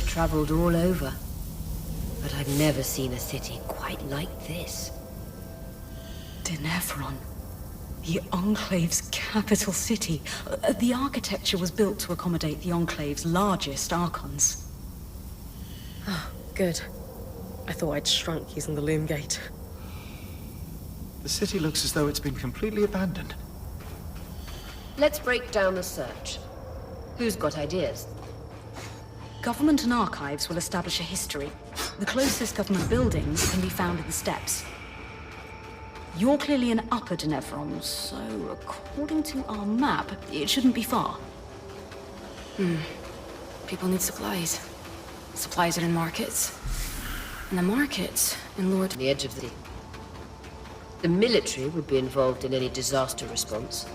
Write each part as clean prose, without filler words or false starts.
They've traveled all over, but I've never seen a city quite like this. Dynevron. The Enclave's capital city. The architecture was built to accommodate the Enclave's largest archons. Oh, good. I thought I'd shrunk using the loom gate. The city looks as though it's been completely abandoned. Let's break down the search. Who's got ideas? Government and archives will establish a history. The closest government buildings can be found in the steppes. You're clearly in Upper Dynevron, so according to our map, it shouldn't be far. People need supplies. Supplies are in markets. And the markets in Lower... The edge of the city. The military would be involved in any disaster response.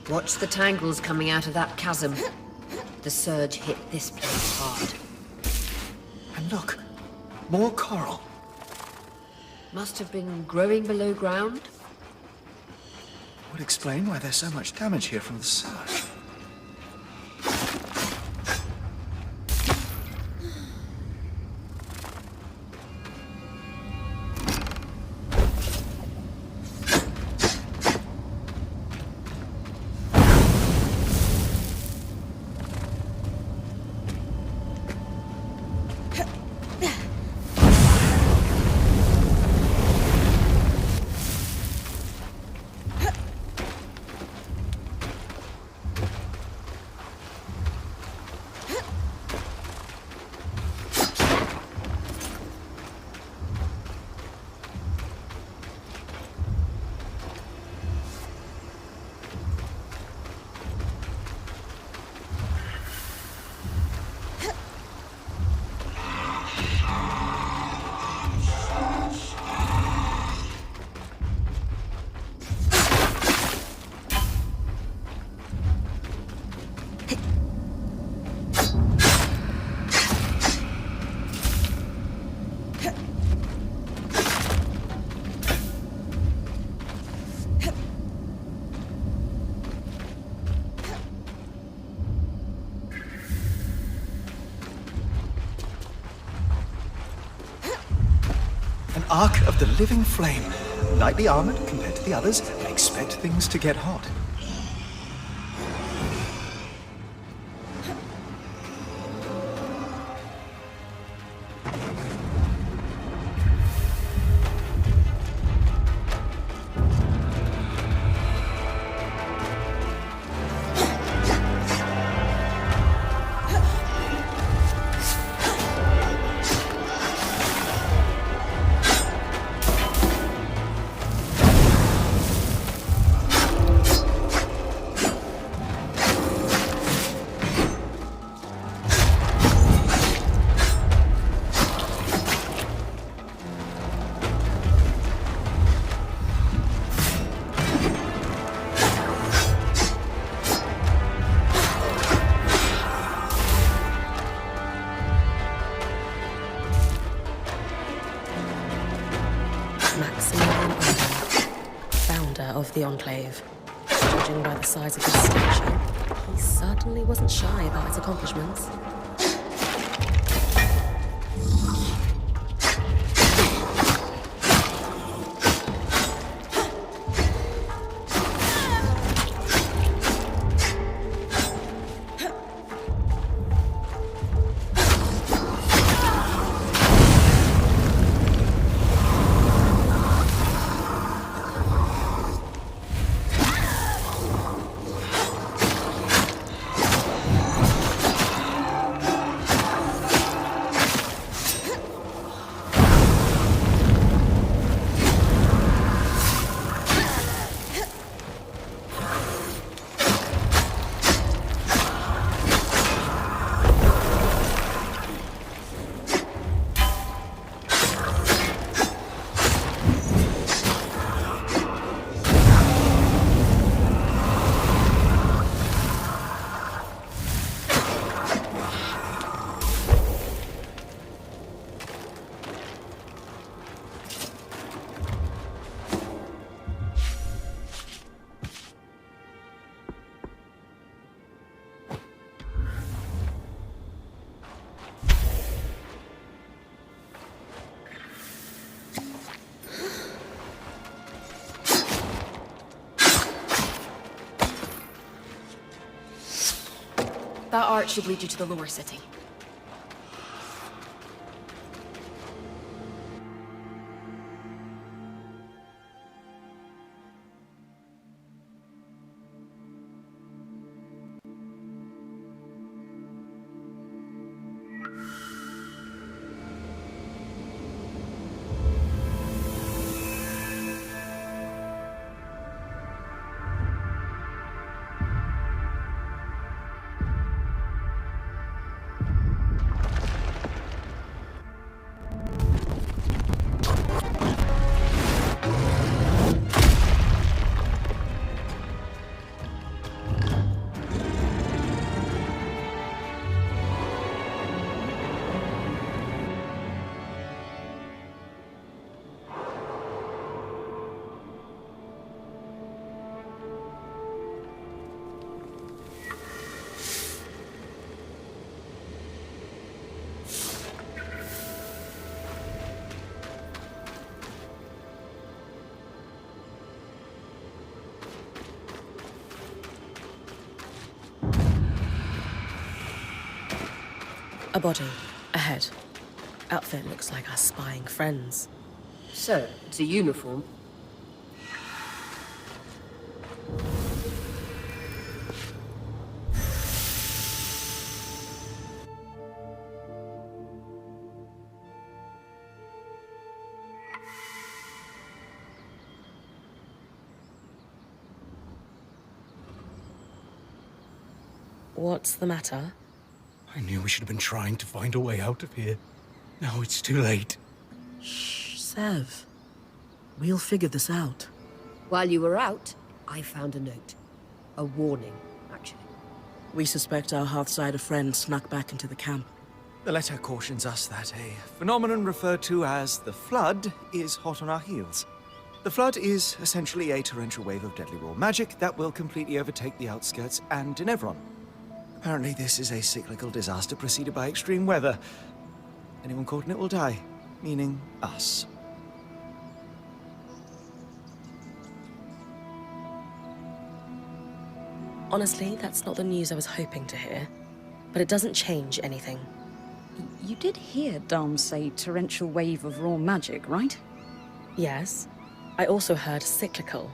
Watch the tangles coming out of that chasm. The surge hit this place hard. And look, more coral. Must have been growing below ground. Would explain why there's so much damage here from the surge. Ark of the Living Flame. Lightly armored compared to the others. Expect things to get hot. Of the Enclave. Judging by the size of his statue, he certainly wasn't shy about his accomplishments. That arch should lead you to the lower city. A body. Ahead. Outfit looks like our spying friends. So, it's a uniform. What's the matter? I knew we should have been trying to find a way out of here. Now it's too late. Shh, Sev. We'll figure this out. While you were out, I found a note. A warning, actually. We suspect our Hearthsider friend snuck back into the camp. The letter cautions us that a phenomenon referred to as the Flood is hot on our heels. The Flood is essentially a torrential wave of deadly raw magic that will completely overtake the outskirts and Dynevron. Apparently this is a cyclical disaster preceded by extreme weather. Anyone caught in it will die, meaning us. Honestly, that's not the news I was hoping to hear. But it doesn't change anything. You did hear Dom say torrential wave of raw magic, right? Yes. I also heard cyclical,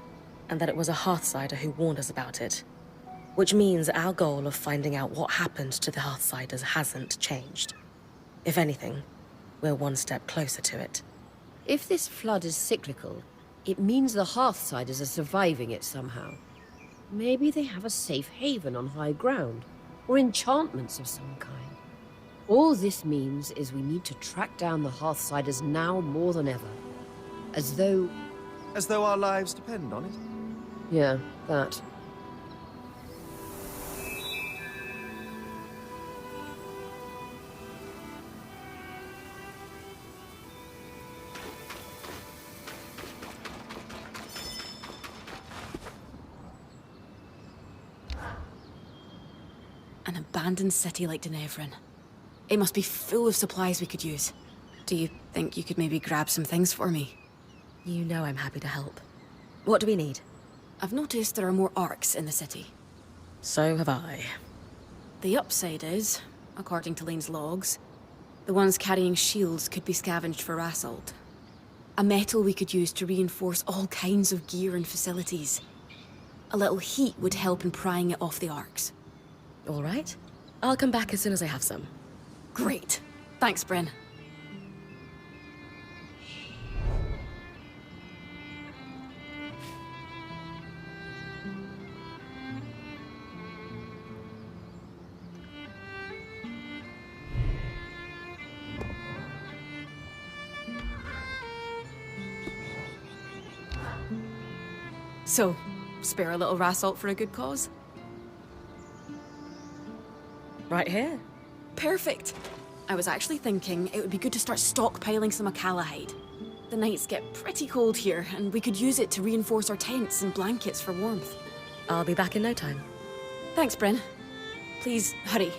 and that it was a Hearthsider who warned us about it. Which means our goal of finding out what happened to the Hearthsiders hasn't changed. If anything, we're one step closer to it. If this flood is cyclical, it means the Hearthsiders are surviving it somehow. Maybe they have a safe haven on high ground, or enchantments of some kind. All this means is we need to track down the Hearthsiders now more than ever. As though... As though our lives depend on it. Yeah, that. An abandoned city like Dynevron. It must be full of supplies we could use. Do you think you could maybe grab some things for me? You know I'm happy to help. What do we need? I've noticed there are more arcs in the city. So have I. The upside is, according to Lane's logs, the ones carrying shields could be scavenged for assault. A metal we could use to reinforce all kinds of gear and facilities. A little heat would help in prying it off the arcs. All right. I'll come back as soon as I have some. Great. Thanks, Bryn. So, spare a little rassault for a good cause? Right here. Perfect. I was actually thinking it would be good to start stockpiling some Akala hide. The nights get pretty cold here, and we could use it to reinforce our tents and blankets for warmth. I'll be back in no time. Thanks, Bryn. Please, hurry.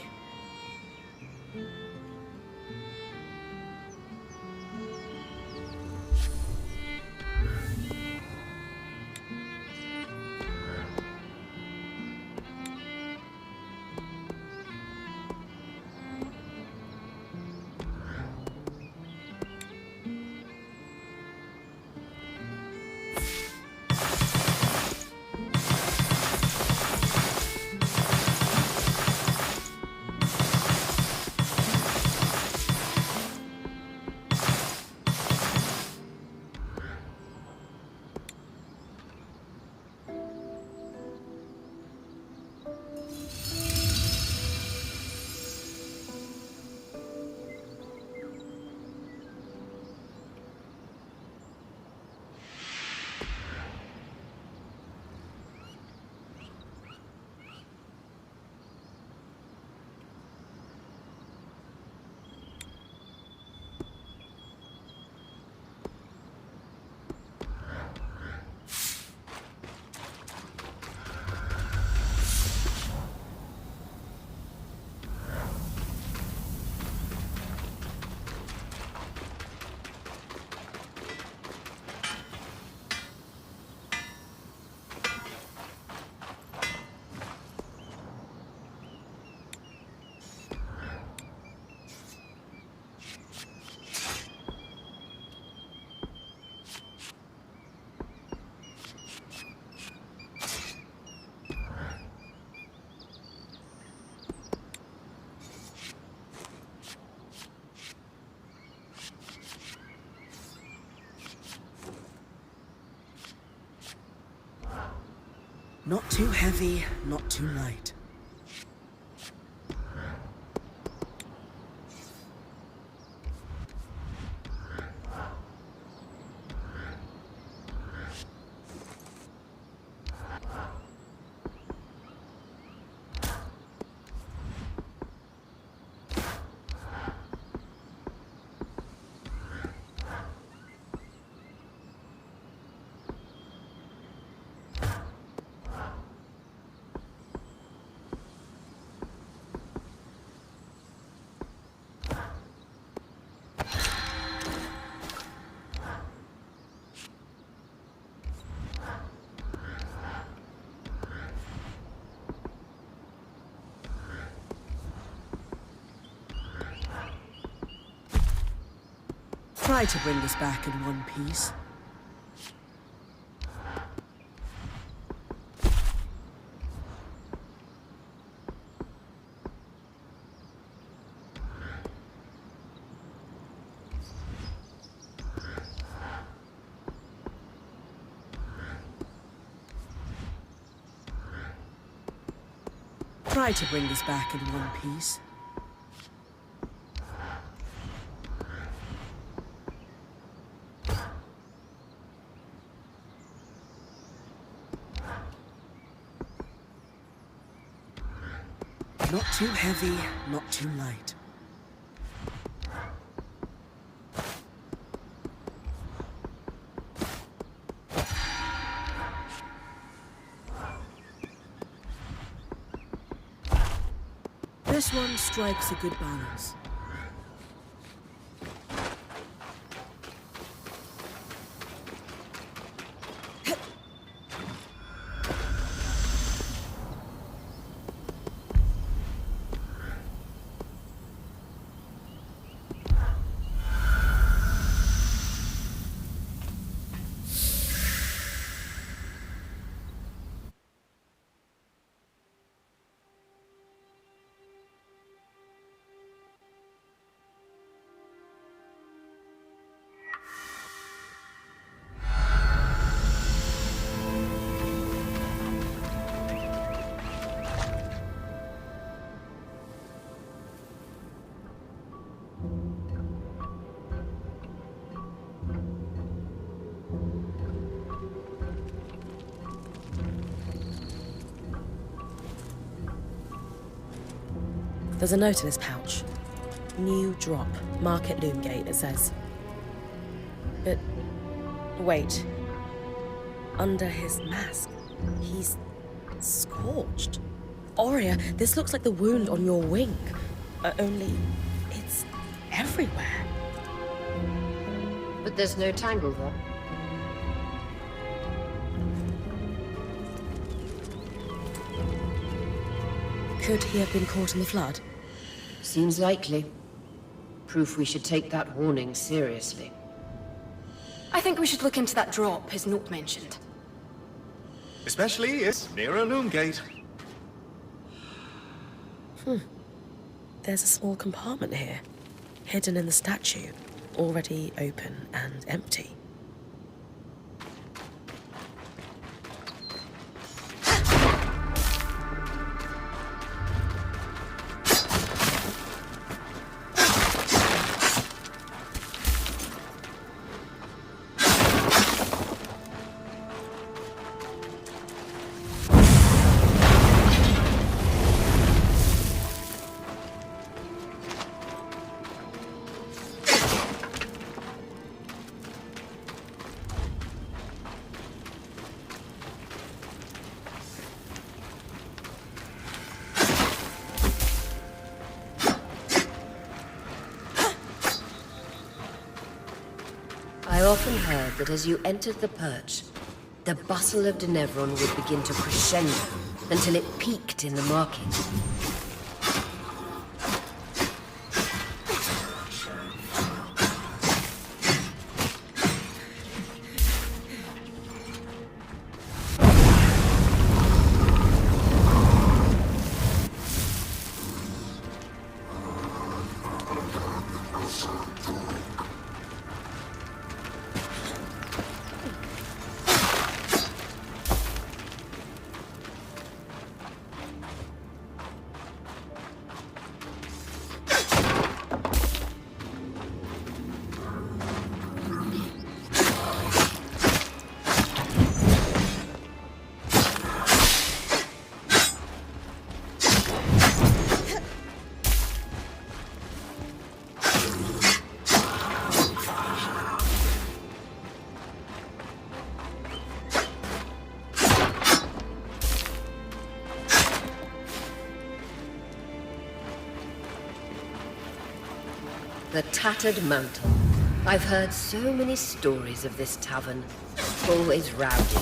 Not too heavy, not too light. Try to bring this back in one piece. Try to bring this back in one piece. Not too heavy, not too light. This one strikes a good balance. There's a note in his pouch. New drop. Market Loomgate, it says. But wait. Under his mask, he's scorched. Aurea, this looks like the wound on your wing. Only it's everywhere. But there's no tangle there. Could he have been caught in the flood? Seems likely. Proof we should take that warning seriously. I think we should look into that drop his note mentioned. Especially it's near a loom gate. There's a small compartment here, hidden in the statue, already open and empty. I often heard that as you entered the perch, the bustle of Dynevron would begin to crescendo until it peaked in the market. The Tattered Mantle. I've heard so many stories of this tavern. Always rowdy.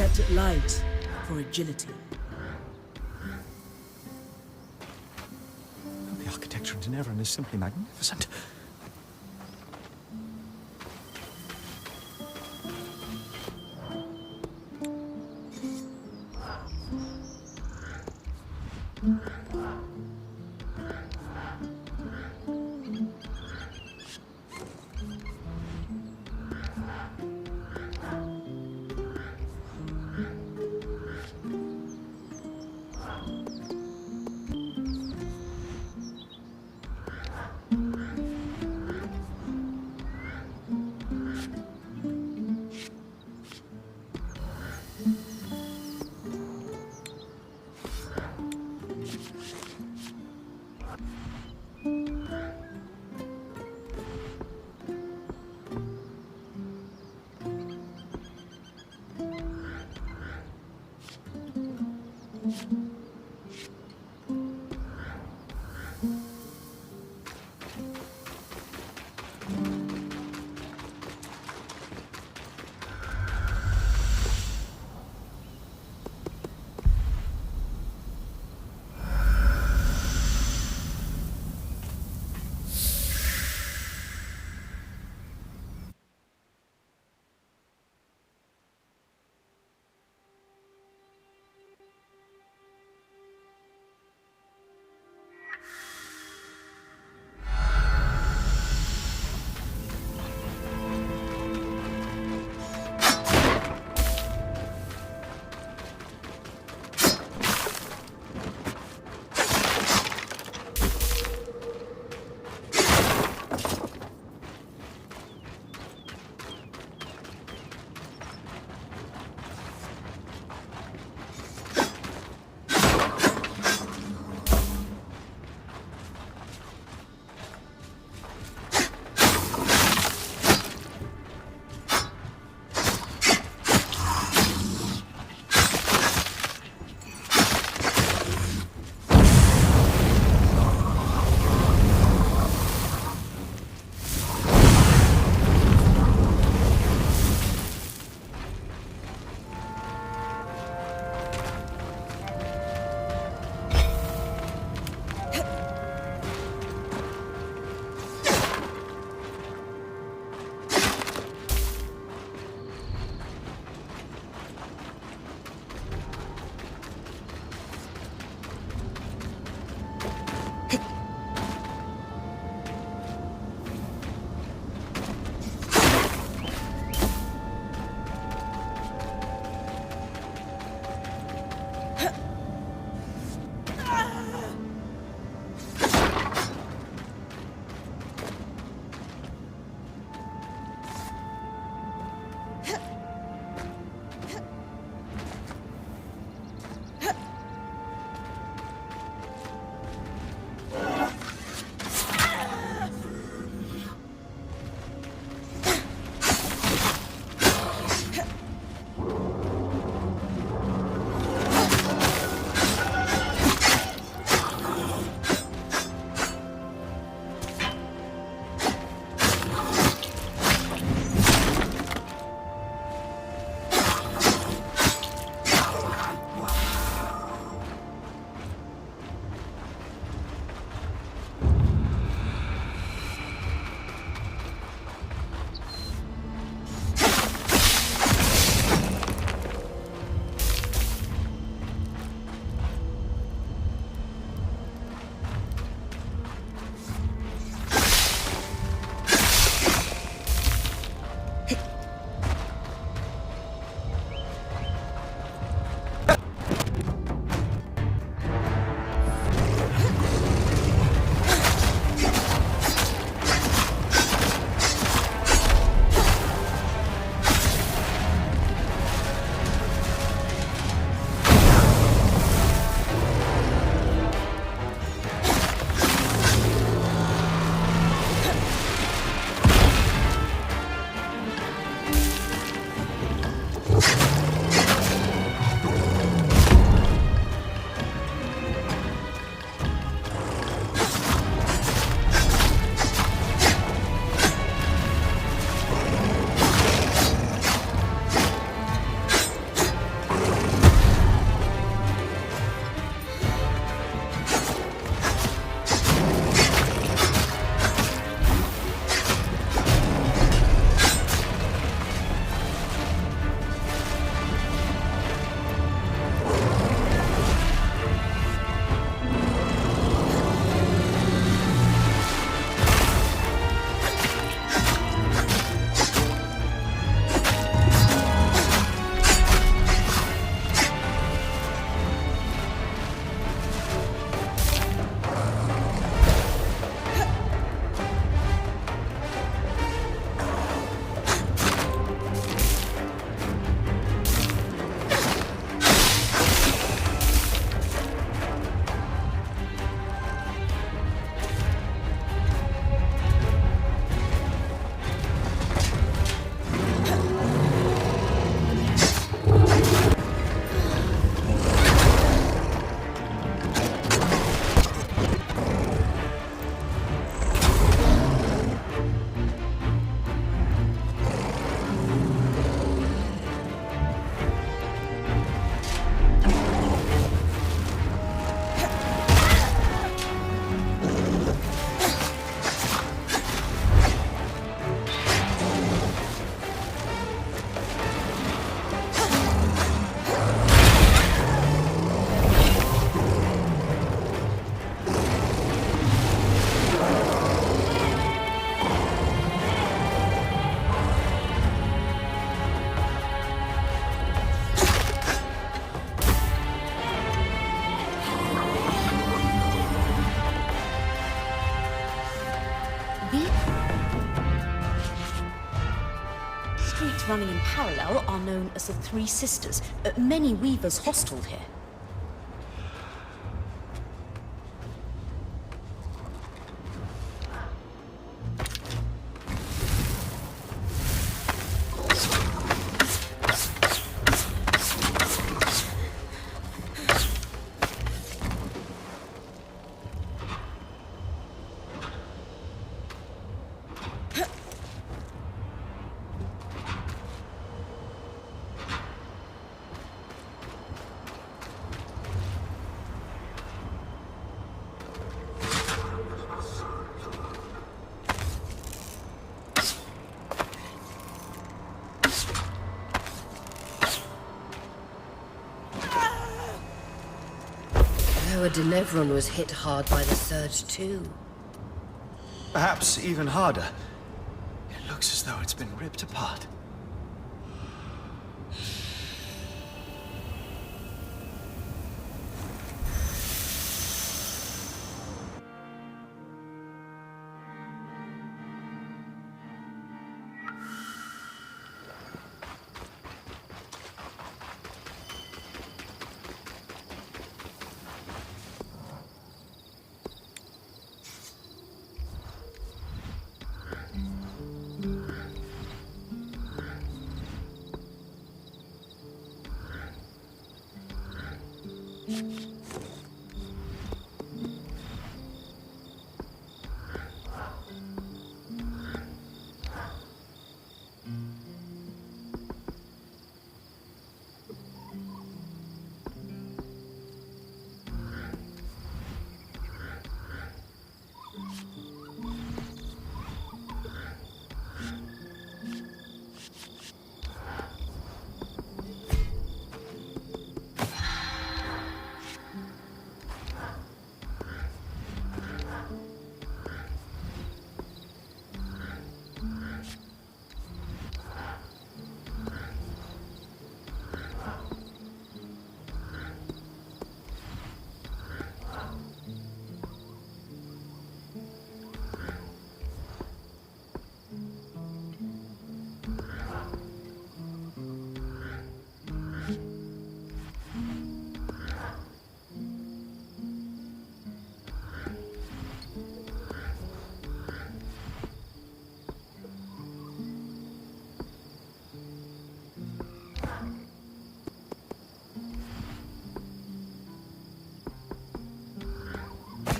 kept it light for agility. The architecture in Dynevron is simply magnificent. networks running in parallel are known as the Three Sisters. Many weavers hosteled here. Lower Dynevron was hit hard by the surge too. Perhaps even harder. It looks as though it's been ripped apart.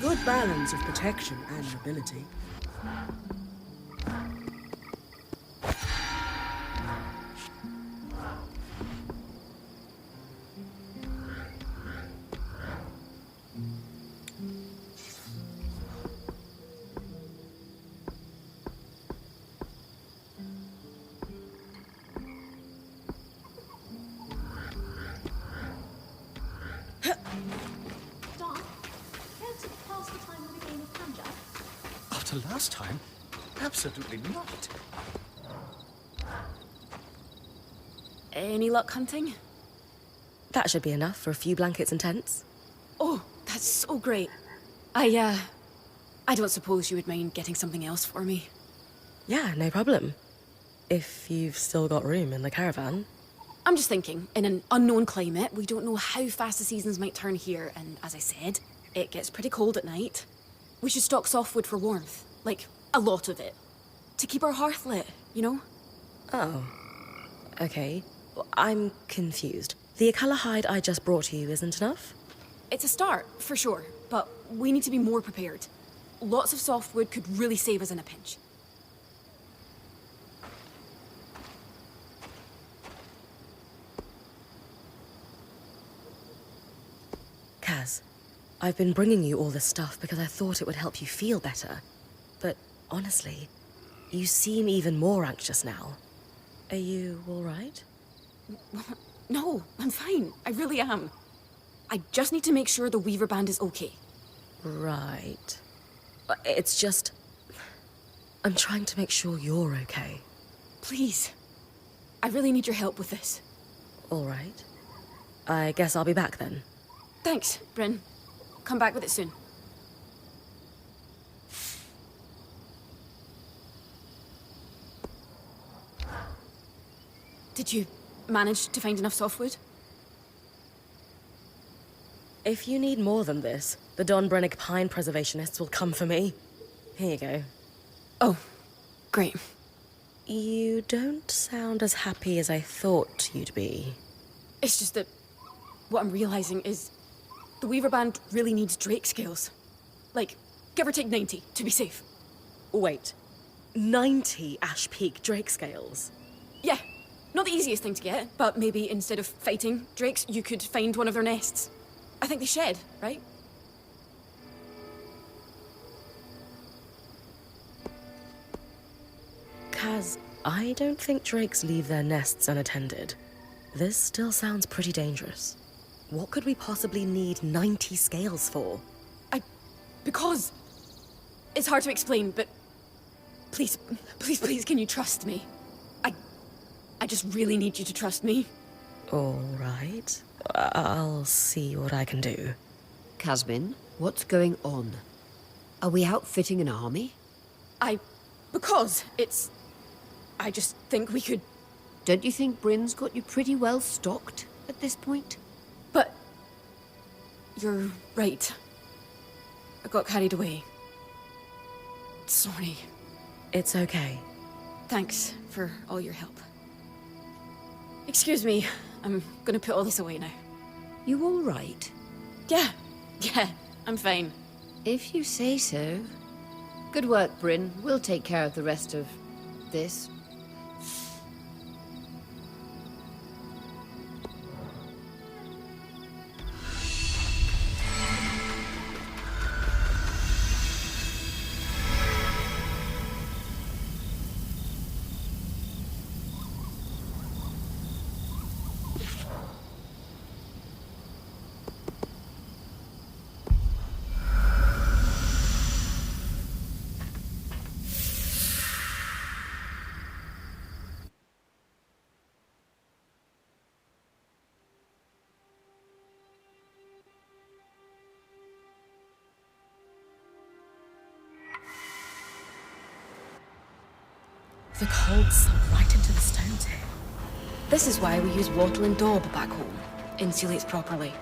Good balance of protection and mobility. After last time? Absolutely not. Any luck hunting? That should be enough for a few blankets and tents. Oh, that's so great. I don't suppose you would mind getting something else for me? Yeah, no problem. If you've still got room in the caravan. I'm just thinking, in an unknown climate, we don't know how fast the seasons might turn here, and as I said, it gets pretty cold at night. We should stock softwood for warmth. Like, a lot of it. To keep our hearth lit, you know? Oh. Okay. I'm confused. The Akala hide I just brought you isn't enough? It's a start, for sure, but we need to be more prepared. Lots of softwood could really save us in a pinch. Kaz, I've been bringing you all this stuff because I thought it would help you feel better. But honestly, you seem even more anxious now. Are you all right? No, I'm fine. I really am. I just need to make sure the Weaver Band is okay. Right. It's just... I'm trying to make sure you're okay. Please. I really need your help with this. All right. I guess I'll be back then. Thanks, Bryn. Come back with it soon. Did you manage to find enough softwood? If you need more than this, the Don Brennick Pine preservationists will come for me. Here you go. Oh, great. You don't sound as happy as I thought you'd be. It's just that what I'm realizing is the Weaver Band really needs Drake scales. Like, give or take 90 to be safe. Wait, 90 Ash Peak Drake scales? Yeah, not the easiest thing to get, but maybe instead of fighting drakes, you could find one of their nests. I think they shed, right? Kaz, I don't think drakes leave their nests unattended. This still sounds pretty dangerous. What could we possibly need 90 scales for? Because... It's hard to explain, but... Please, please, please, can you trust me? I just really need you to trust me. All right. I'll see what I can do. Casbin, what's going on? Are we outfitting an army? Because it's... I just think we could... Don't you think Bryn's got you pretty well stocked at this point? But... You're right. I got carried away. Sorry. It's okay. Thanks for all your help. Excuse me, I'm gonna put all this away now. You all right? Yeah, I'm fine. If you say so. Good work, Bryn. We'll take care of the rest of this. The cold sunk right into the stones here. This is why we use wattle and daub back home. Insulates properly.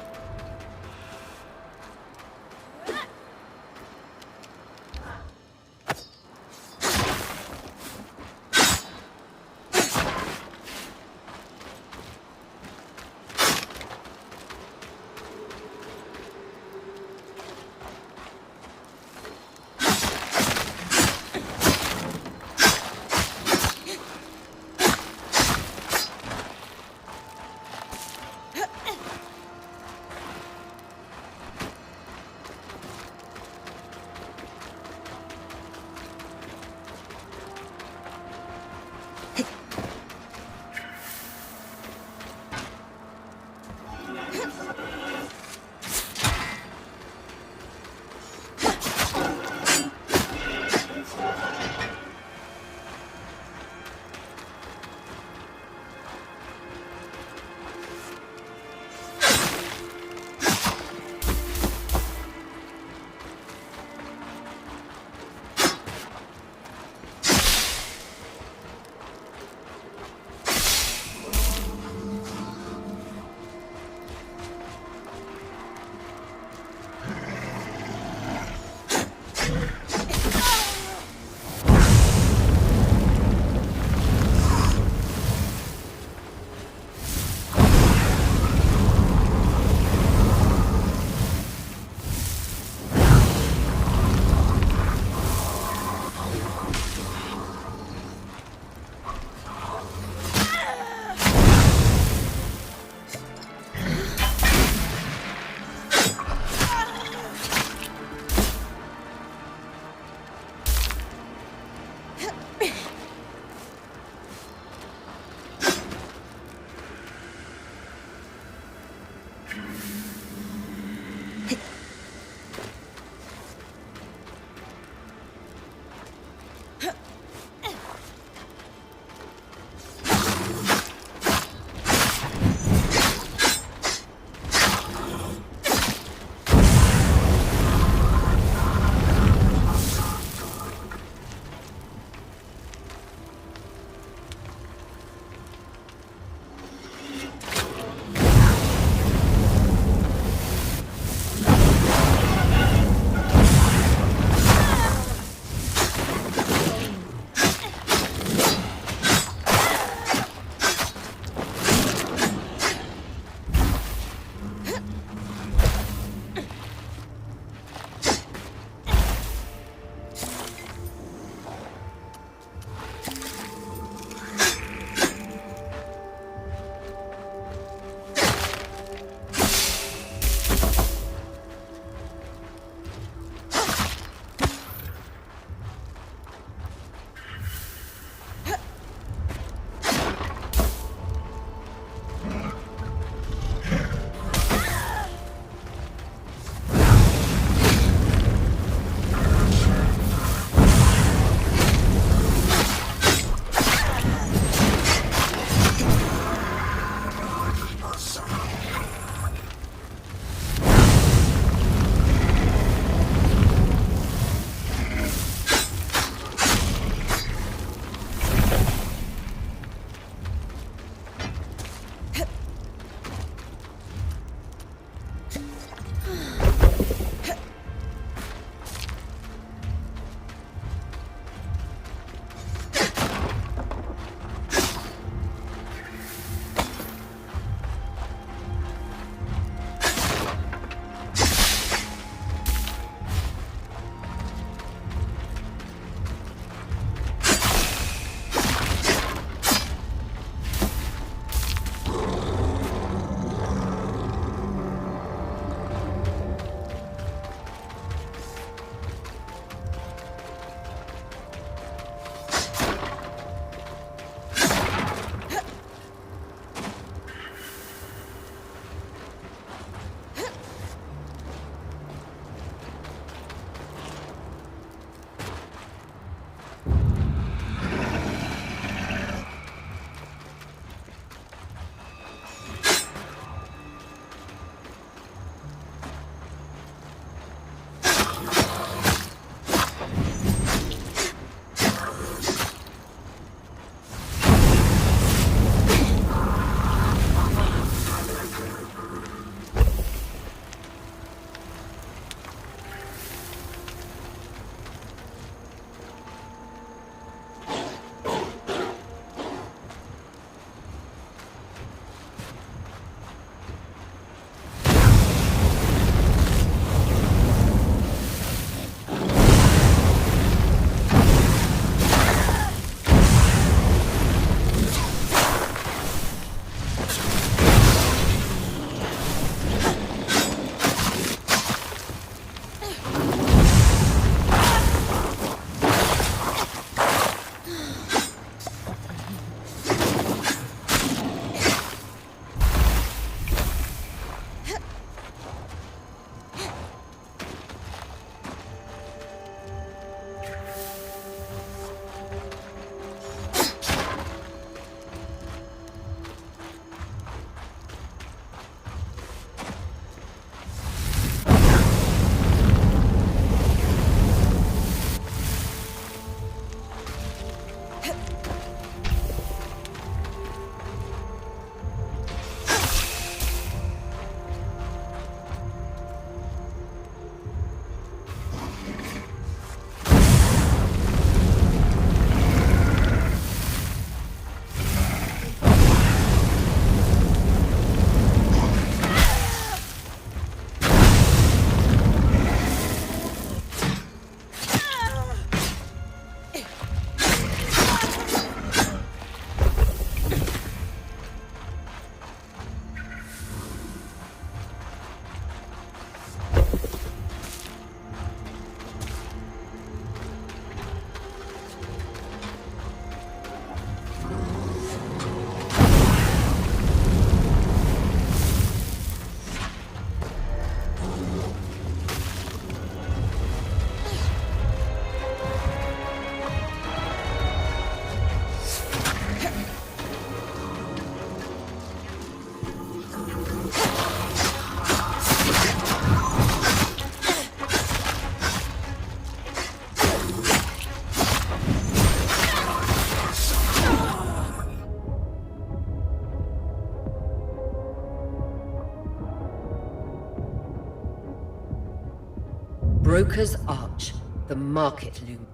Broker's Arch, the market loom.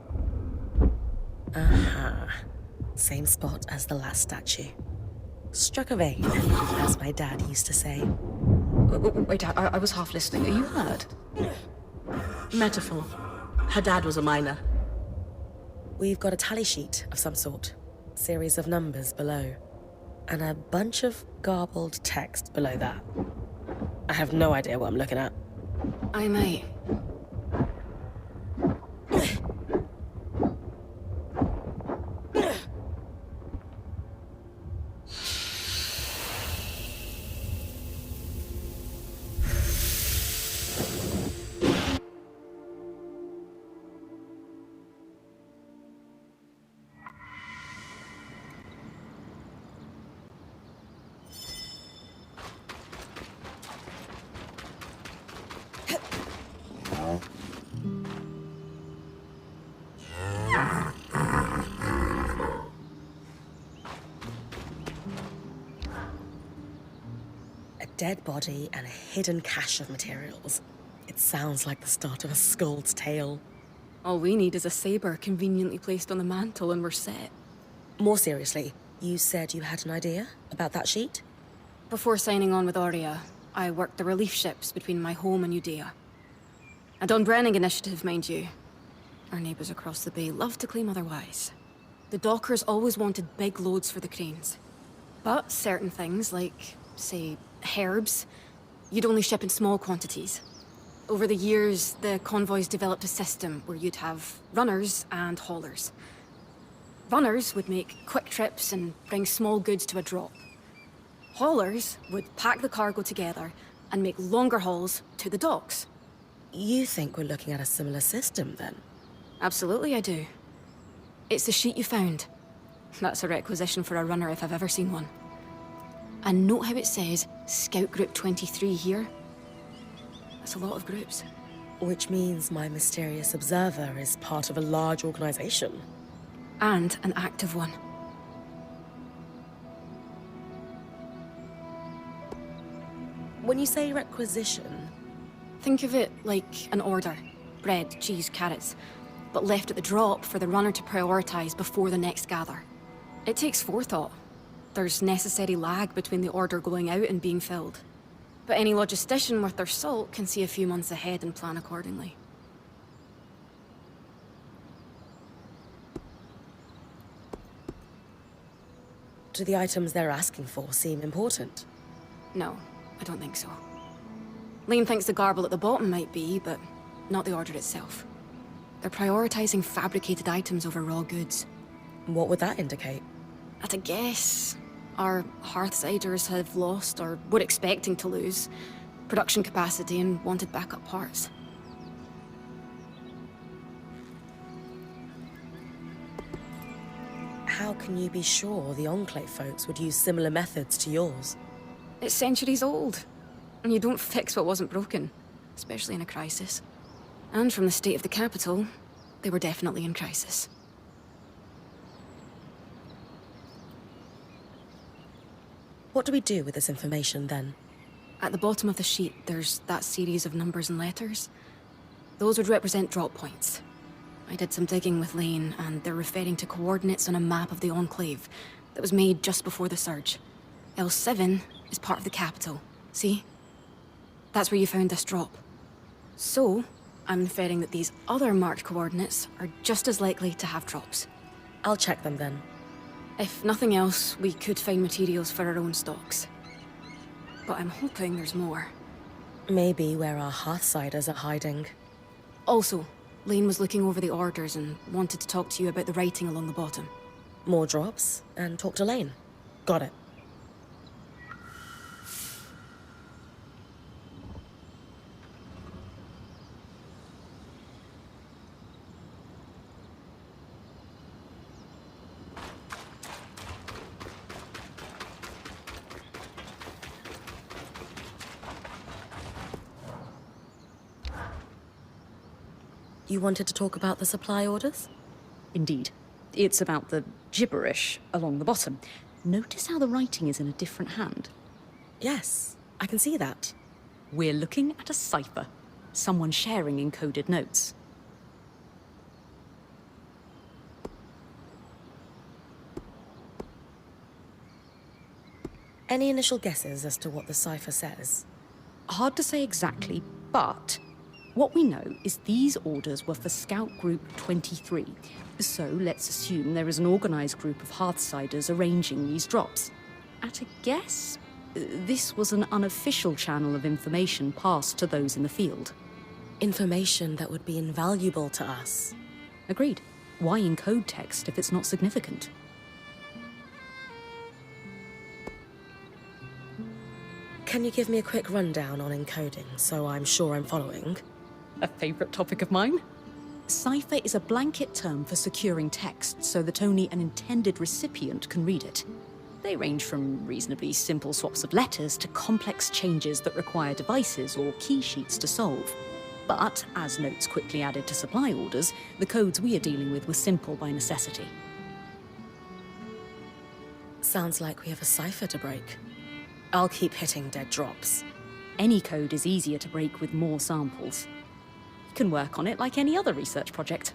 Aha. Same spot as the last statue. Struck a vein, as my dad used to say. Wait, I was half listening. Are you hurt? Metaphor. Her dad was a miner. We've got a tally sheet of some sort. Series of numbers below. And a bunch of garbled text below that. I have no idea what I'm looking at. I might. Dead body and a hidden cache of materials. It sounds like the start of a Skuld's tale. All we need is a saber conveniently placed on the mantle and we're set. More seriously, you said you had an idea about that sheet? Before signing on with Aurea, I worked the relief ships between my home and Udea. A Don Brenning initiative, mind you. Our neighbours across the bay love to claim otherwise. The dockers always wanted big loads for the cranes. But certain things, like, say, herbs, you'd only ship in small quantities. Over the years, the convoys developed a system where you'd have runners and haulers. Runners would make quick trips and bring small goods to a drop. Haulers would pack the cargo together and make longer hauls to the docks. You think we're looking at a similar system, then? Absolutely, I do. It's the sheet you found. That's a requisition for a runner if I've ever seen one. And note how it says Scout Group 23 here. That's a lot of groups. Which means my mysterious observer is part of a large organization. And an active one. When you say requisition... Think of it like an order. Bread, cheese, carrots. But left at the drop for the runner to prioritize before the next gather. It takes forethought. There's necessary lag between the order going out and being filled. But any logistician worth their salt can see a few months ahead and plan accordingly. Do the items they're asking for seem important? No, I don't think so. Lane thinks the garble at the bottom might be, but not the Order itself. They're prioritizing fabricated items over raw goods. What would that indicate? At a guess, our Hearthsiders have lost, or were expecting to lose, production capacity and wanted backup parts. How can you be sure the Enclave folks would use similar methods to yours? It's centuries old, and you don't fix what wasn't broken, especially in a crisis. And from the state of the capital, they were definitely in crisis. What do we do with this information then? At the bottom of the sheet, there's that series of numbers and letters. Those would represent drop points. I did some digging with Lane, and they're referring to coordinates on a map of the Enclave that was made just before the surge. L7 is part of the capital, see? That's where you found this drop. So, I'm inferring that these other marked coordinates are just as likely to have drops. I'll check them then. If nothing else, we could find materials for our own stocks. But I'm hoping there's more. Maybe where our Hearthsiders are hiding. Also, Lane was looking over the orders and wanted to talk to you about the writing along the bottom. More drops, and talk to Lane. Got it. You wanted to talk about the supply orders? Indeed. It's about the gibberish along the bottom. Notice how the writing is in a different hand. Yes, I can see that. We're looking at a cipher. Someone sharing encoded notes. Any initial guesses as to what the cipher says? Hard to say exactly, but what we know is these orders were for Scout Group 23. So let's assume there is an organized group of Hearthsiders arranging these drops. At a guess, this was an unofficial channel of information passed to those in the field. Information that would be invaluable to us. Agreed. Why encode text if it's not significant? Can you give me a quick rundown on encoding so I'm sure I'm following? A favorite topic of mine? Cipher is a blanket term for securing text so that only an intended recipient can read it. They range from reasonably simple swaps of letters to complex changes that require devices or key sheets to solve. But, as notes quickly added to supply orders, the codes we are dealing with were simple by necessity. Sounds like we have a cipher to break. I'll keep hitting dead drops. Any code is easier to break with more samples. You can work on it like any other research project.